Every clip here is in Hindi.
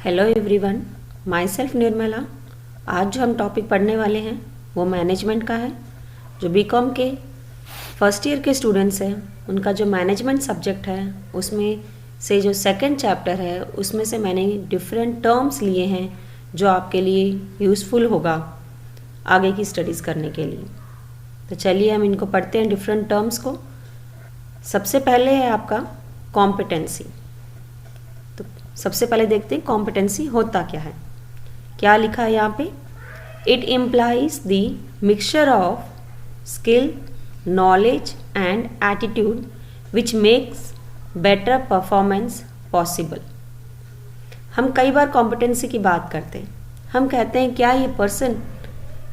Hello everyone, my self Nirmala. आज जो हम टॉपिक पढ़ने वाले हैं वो मैनेजमेंट का है। जो बीकॉम के फर्स्ट ईयर के स्टूडेंट्स हैं उनका जो मैनेजमेंट सब्जेक्ट है उसमें से जो सेकंड चैप्टर है उसमें से मैंने डिफरेंट टर्म्स लिए हैं जो आपके लिए यूज़फुल होगा आगे की स्टडीज़ करने के लिए। तो चलिए हम इनको पढ़ते हैं डिफरेंट टर्म्स को। सबसे पहले है आपका कॉम्पिटेंसी। तो सबसे पहले देखते हैं कॉम्पिटेंसी होता क्या है। क्या लिखा है यहाँ पे? It implies the mixture of skill, knowledge and attitude which makes better performance possible. हम कई बार कॉम्पिटेंसी की बात करते हैं। हम कहते हैं क्या ये पर्सन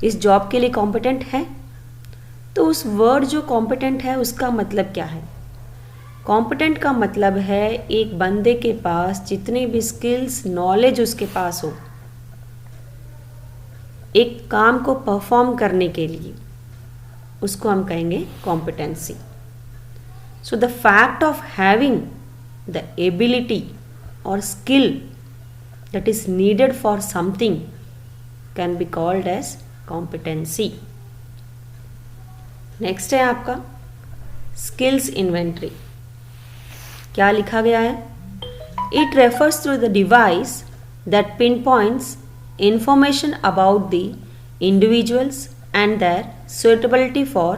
इस जॉब के लिए कॉम्पिटेंट है? तो उस वर्ड जो कॉम्पिटेंट है उसका मतलब क्या है? कॉम्पिटेंट का मतलब है एक बंदे के पास जितने भी स्किल्स, नॉलेज उसके पास हो एक काम को परफॉर्म करने के लिए, उसको हम कहेंगे competency. So the fact of having the ability और skill that is needed for something can be called as competency. Next है आपका स्किल्स इन्वेंट्री। क्या लिखा गया है? It refers to the device that pinpoints information about the individuals and their suitability for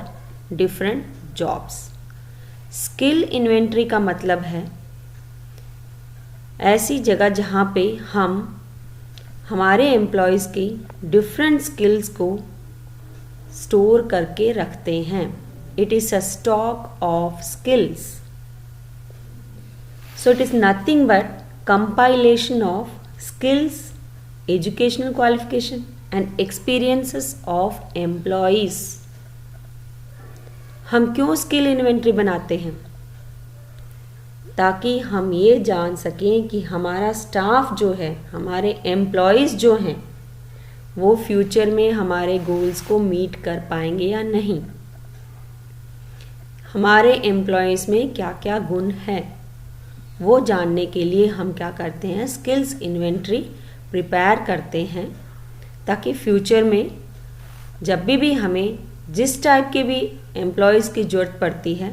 different jobs. Skill inventory का मतलब है ऐसी जगह जहाँ पे हम हमारे एम्प्लॉयज़ की डिफरेंट स्किल्स को स्टोर करके रखते हैं। It is a stock of skills. So it is nothing but compilation of skills, educational qualification and experiences of employees. हम क्यों स्किल इन्वेंट्री बनाते हैं? ताकि हम ये जान सकें कि हमारा स्टाफ जो है, हमारे एम्प्लॉयज़ जो हैं, वो फ्यूचर में हमारे गोल्स को मीट कर पाएंगे या नहीं। हमारे एम्प्लॉयज़ में क्या क्या गुण है वो जानने के लिए हम क्या करते हैं? स्किल्स इन्वेंट्री प्रिपेयर करते हैं, ताकि फ्यूचर में जब भी हमें जिस टाइप के भी एम्प्लॉयज़ की ज़रूरत पड़ती है,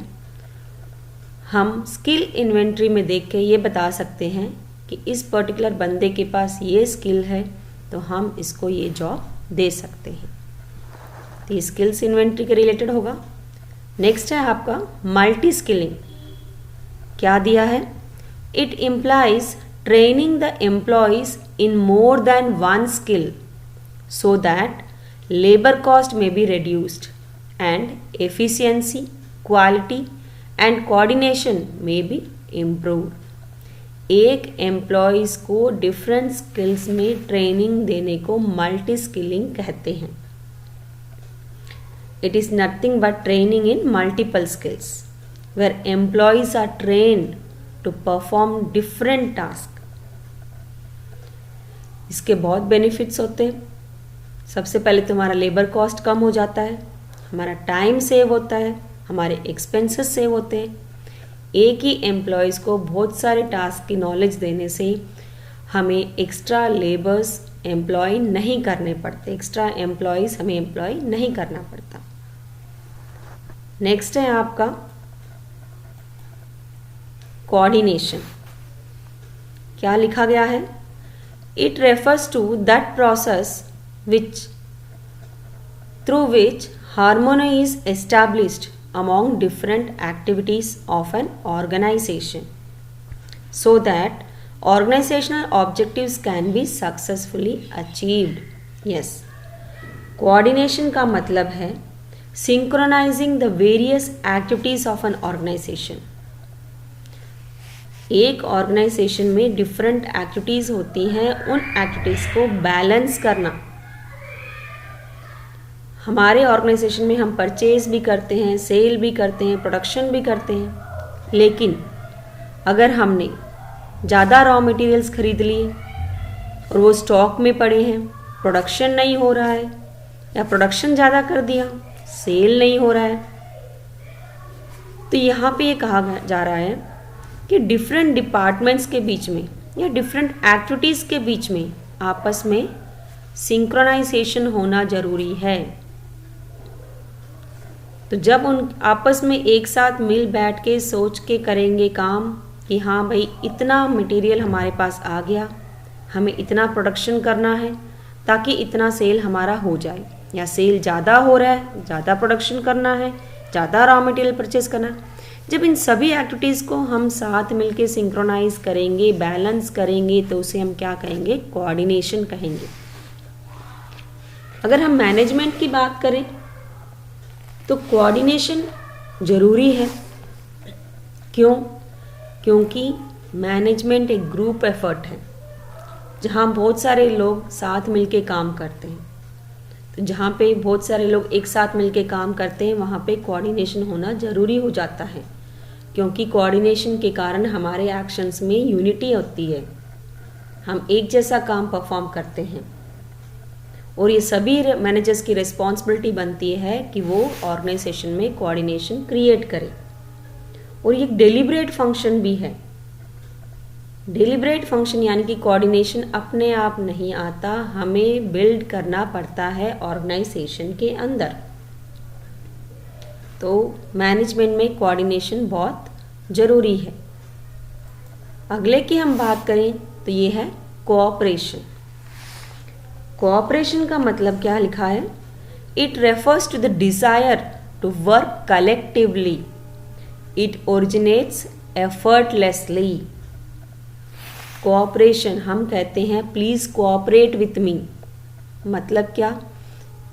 हम स्किल इन्वेंट्री में देख के ये बता सकते हैं कि इस पर्टिकुलर बंदे के पास ये स्किल है तो हम इसको ये जॉब दे सकते हैं। तो ये स्किल्स इन्वेंट्री के रिलेटेड होगा। नेक्स्ट है आपका मल्टी स्किलिंग। क्या दिया है? It implies training the employees in more than one skill so that labor cost may be reduced and efficiency, quality and coordination may be improved. एक एम्प्लॉयज़ को डिफरेंट स्किल्स में ट्रेनिंग देने को मल्टी स्किलिंग कहते हैं। It is nothing but training in multiple skills where employees are trained to perform different task. इसके बहुत बेनिफिट्स होते हैं। सबसे पहले तो हमारा लेबर कॉस्ट कम हो जाता है, हमारा टाइम सेव होता है, हमारे एक्सपेंसेस सेव होते हैं। एक ही एम्प्लॉयज़ को बहुत सारे टास्क की नॉलेज देने से हमें एक्स्ट्रा लेबर्स एम्प्लॉय नहीं करने पड़ते, एक्स्ट्रा एम्प्लॉयज़ हमें एम्प्लॉय नहीं करना पड़ता। नेक्स्ट है आपका कोऑर्डिनेशन। क्या लिखा गया है? It refers to that process which through which harmony is established among different activities of an organization so that organizational objectives can be successfully achieved. Yes, coordination का मतलब है synchronizing the various activities of an organization. एक ऑर्गेनाइजेशन में डिफरेंट एक्टिविटीज़ होती हैं, उन एक्टिविटीज़ को बैलेंस करना। हमारे ऑर्गेनाइजेशन में हम परचेज भी करते हैं, सेल भी करते हैं, प्रोडक्शन भी करते हैं, लेकिन अगर हमने ज़्यादा रॉ मटेरियल्स खरीद लिए और वो स्टॉक में पड़े हैं, प्रोडक्शन नहीं हो रहा है, या प्रोडक्शन ज़्यादा कर दिया, सेल नहीं हो रहा है, तो यहाँ पे ये कहा जा रहा है कि डिफरेंट डिपार्टमेंट्स के बीच में या डिफरेंट एक्टिविटीज़ के बीच में आपस में सिंक्रोनाइजेशन होना जरूरी है। तो जब उन आपस में एक साथ मिल बैठ के सोच के करेंगे काम कि हाँ भाई इतना मटेरियल हमारे पास आ गया, हमें इतना प्रोडक्शन करना है ताकि इतना सेल हमारा हो जाए, या सेल ज़्यादा हो रहा है, ज़्यादा प्रोडक्शन करना है, ज़्यादा रॉ मटेरियल परचेज करना है। जब इन सभी एक्टिविटीज़ को हम साथ मिलके सिंक्रोनाइज करेंगे, बैलेंस करेंगे, तो उसे हम क्या कहेंगे? कोऑर्डिनेशन कहेंगे। अगर हम मैनेजमेंट की बात करें तो कोऑर्डिनेशन ज़रूरी है। क्यों? क्योंकि मैनेजमेंट एक ग्रुप एफर्ट है जहाँ बहुत सारे लोग साथ मिलके काम करते हैं। तो जहाँ पे बहुत सारे लोग एक साथ मिलके काम करते हैं वहाँ पे कोऑर्डिनेशन होना ज़रूरी हो जाता है, क्योंकि कोऑर्डिनेशन के कारण हमारे एक्शंस में यूनिटी होती है, हम एक जैसा काम परफॉर्म करते हैं। और ये सभी मैनेजर्स की रिस्पॉन्सिबिलिटी बनती है कि वो ऑर्गेनाइजेशन में कोऑर्डिनेशन क्रिएट करें। और ये एक डेलिब्रेट फंक्शन भी है। डेलिब्रेट फंक्शन यानी कि कोऑर्डिनेशन अपने आप नहीं आता, हमें बिल्ड करना पड़ता है ऑर्गेनाइजेशन के अंदर। तो मैनेजमेंट में कोऑर्डिनेशन बहुत ज़रूरी है। अगले की हम बात करें तो ये है कोऑपरेशन। कोऑपरेशन का मतलब क्या लिखा है? It refers to the desire to work collectively, it originates effortlessly. Cooperation, हम कहते हैं प्लीज़ कोऑपरेट विथ मी, मतलब क्या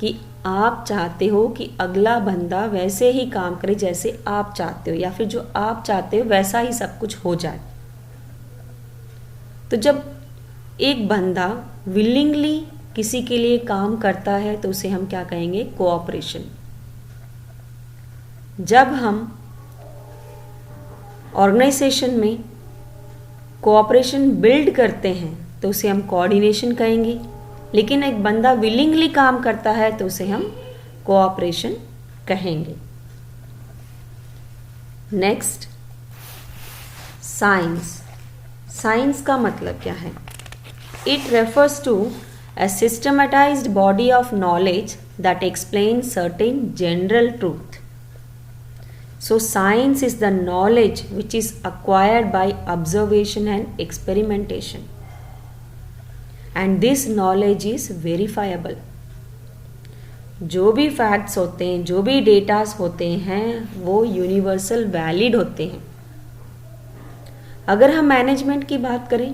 कि आप चाहते हो कि अगला बंदा वैसे ही काम करे जैसे आप चाहते हो, या फिर जो आप चाहते हो वैसा ही सब कुछ हो जाए। तो जब एक बंदा विलिंगली किसी के लिए काम करता है तो उसे हम क्या कहेंगे? कोऑपरेशन। जब हम ऑर्गेनाइजेशन में कोऑपरेशन बिल्ड करते हैं तो उसे हम कोऑर्डिनेशन कहेंगे, लेकिन एक बंदा विलिंगली काम करता है तो उसे हम कोऑपरेशन कहेंगे। Next, science. साइंस का मतलब क्या है? It refers to a systematized body of knowledge that explains certain general truth. So science is the knowledge which is acquired by observation and experimentation, and this knowledge is verifiable. जो भी फैक्ट्स होते हैं, जो भी डेटास होते हैं, वो यूनिवर्सल वैलिड होते हैं। अगर हम मैनेजमेंट की बात करें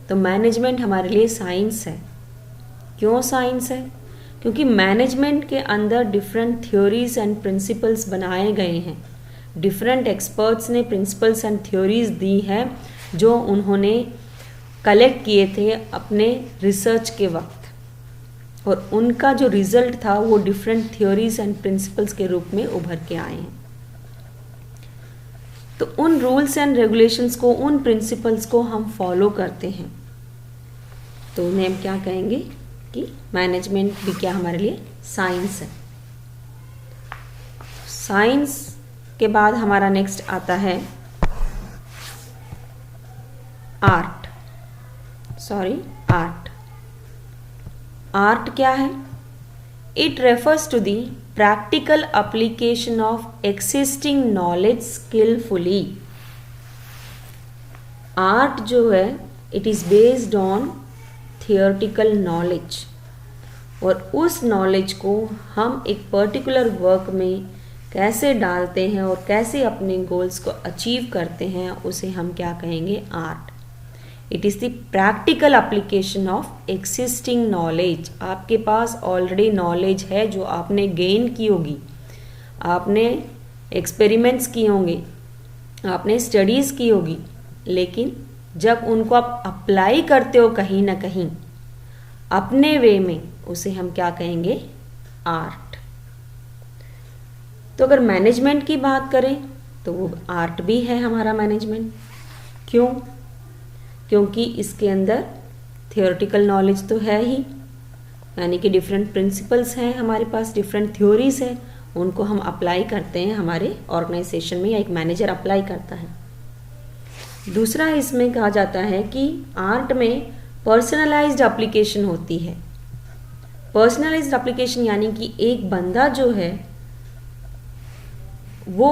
तो मैनेजमेंट हमारे लिए साइंस है। क्यों साइंस है? क्योंकि मैनेजमेंट के अंदर डिफरेंट थ्योरीज एंड प्रिंसिपल्स बनाए गए हैं। डिफरेंट एक्सपर्ट्स ने प्रिंसिपल्स एंड थ्योरीज दी हैं जो उन्होंने कलेक्ट किए थे अपने रिसर्च के वक्त, और उनका जो रिजल्ट था वो डिफरेंट थ्योरीज एंड प्रिंसिपल्स के रूप में उभर के आए हैं। तो उन रूल्स एंड रेगुलेशंस को, उन प्रिंसिपल्स को हम फॉलो करते हैं, तो उन्हें हम क्या कहेंगे कि मैनेजमेंट भी क्या हमारे लिए साइंस है। साइंस के बाद हमारा नेक्स्ट आता है आर्ट। आर्ट। आर्ट क्या है? It refers to the practical application of existing knowledge skilfully. Art जो है, it is based on theoretical knowledge, और उस नॉलेज को हम एक पर्टिकुलर वर्क में कैसे डालते हैं और कैसे अपने गोल्स को अचीव करते हैं, उसे हम क्या कहेंगे? Art. It is the practical application of existing knowledge. आपके पास ऑलरेडी नॉलेज है जो आपने गेन की होगी, आपने एक्सपेरिमेंट्स किए होंगे, आपने स्टडीज़ की होगी, लेकिन जब उनको आप अप्लाई करते हो कहीं ना कहीं अपने वे में, उसे हम क्या कहेंगे? आर्ट। तो अगर मैनेजमेंट की बात करें तो वो आर्ट भी है हमारा मैनेजमेंट। क्यों? क्योंकि इसके अंदर थियोरेटिकल नॉलेज तो है ही, यानी कि डिफरेंट प्रिंसिपल्स हैं हमारे पास, डिफरेंट थ्योरीज हैं, उनको हम अप्लाई करते हैं हमारे ऑर्गेनाइजेशन में, या एक मैनेजर अप्लाई करता है। दूसरा इसमें कहा जाता है कि आर्ट में पर्सनलाइज्ड एप्लीकेशन होती है। पर्सनलाइज्ड एप्लीकेशन यानी कि एक बंदा जो है वो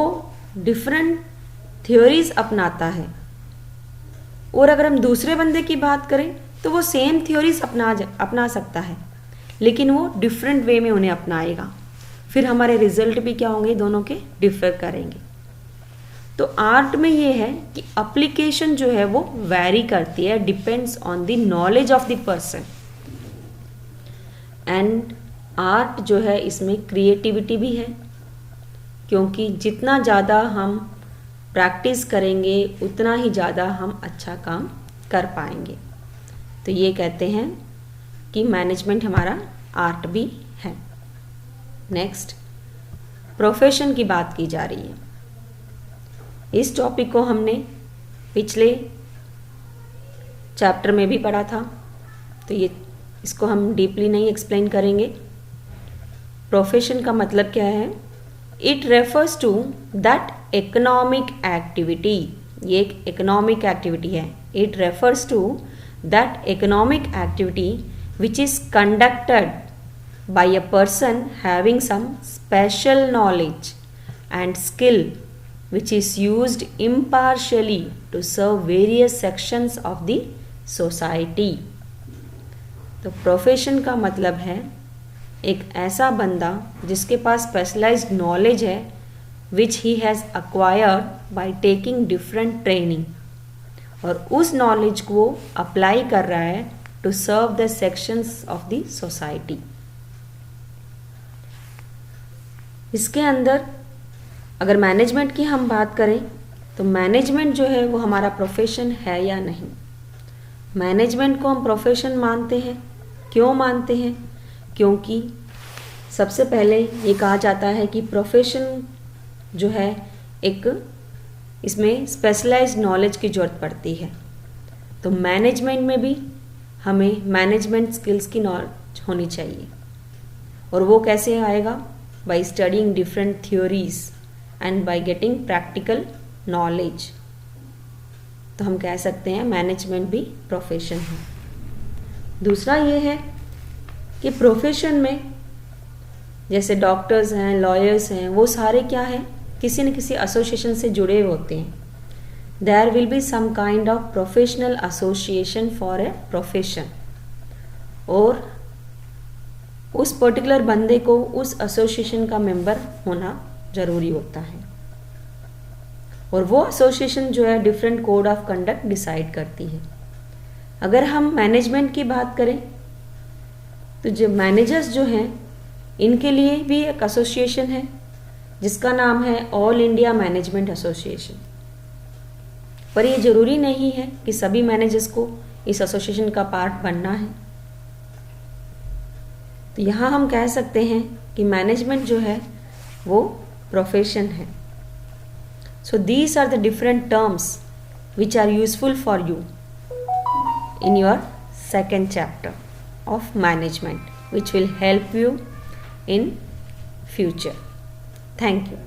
डिफरेंट थ्योरीज अपनाता है, और अगर हम दूसरे बंदे की बात करें तो वो सेम थ्योरीज अपना सकता है, लेकिन वो डिफरेंट वे में उन्हें अपनाएगा। फिर हमारे रिजल्ट भी क्या होंगे, दोनों के डिफर करेंगे। तो आर्ट में ये है कि एप्लीकेशन जो है वो वैरी करती है, depends on the knowledge of the person. And art जो है इसमें क्रिएटिविटी भी है, क्योंकि जितना ज़्यादा हम प्रैक्टिस करेंगे उतना ही ज़्यादा हम अच्छा काम कर पाएंगे। तो ये कहते हैं कि मैनेजमेंट हमारा आर्ट भी है। नेक्स्ट, प्रोफेशन की बात की जा रही है। इस टॉपिक को हमने पिछले चैप्टर में भी पढ़ा था, तो इसको हम डीपली नहीं एक्सप्लेन करेंगे। प्रोफेशन का मतलब क्या है? It refers to that economic activity. ये एक इकोनॉमिक एक्टिविटी है। It refers to that economic activity which is conducted by a person having some special knowledge and skill which is used impartially to serve various sections of the society। तो प्रोफेशन का मतलब है एक ऐसा बंदा जिसके पास स्पेशलाइज्ड नॉलेज है which he has acquired by taking different training, और उस नॉलेज को अप्लाई कर रहा है to serve the sections of the society. इसके अंदर अगर मैनेजमेंट की हम बात करें तो मैनेजमेंट जो है वो हमारा प्रोफेशन है या नहीं। मैनेजमेंट को हम प्रोफेशन मानते हैं। क्यों मानते हैं? क्योंकि सबसे पहले ये कहा जाता है कि प्रोफेशन जो है एक, इसमें स्पेशलाइज्ड नॉलेज की ज़रूरत पड़ती है। तो मैनेजमेंट में भी हमें मैनेजमेंट स्किल्स की नॉलेज होनी चाहिए, और वो कैसे आएगा? By studying different theories and by getting practical knowledge. तो हम कह सकते हैं मैनेजमेंट भी प्रोफेशन है। दूसरा ये है कि प्रोफेशन में जैसे डॉक्टर्स हैं, लॉयर्स हैं, वो सारे क्या हैं? किसी न किसी एसोसिएशन से जुड़े होते हैं। There will be some kind of professional association for a profession, और उस पर्टिकुलर बंदे को उस एसोसिएशन का मेंबर होना ज़रूरी होता है, और वो एसोसिएशन जो है different code of conduct decide करती है। अगर हम मैनेजमेंट की बात करें तो जो मैनेजर्स जो हैं इनके लिए भी एक एसोसिएशन है जिसका नाम है ऑल इंडिया मैनेजमेंट एसोसिएशन। पर ये ज़रूरी नहीं है कि सभी मैनेजर्स को इस एसोसिएशन का पार्ट बनना है। तो यहाँ हम कह सकते हैं कि मैनेजमेंट जो है वो प्रोफेशन है। So these are the different terms which are useful for you in your second chapter of management, which will help you in future. Thank you.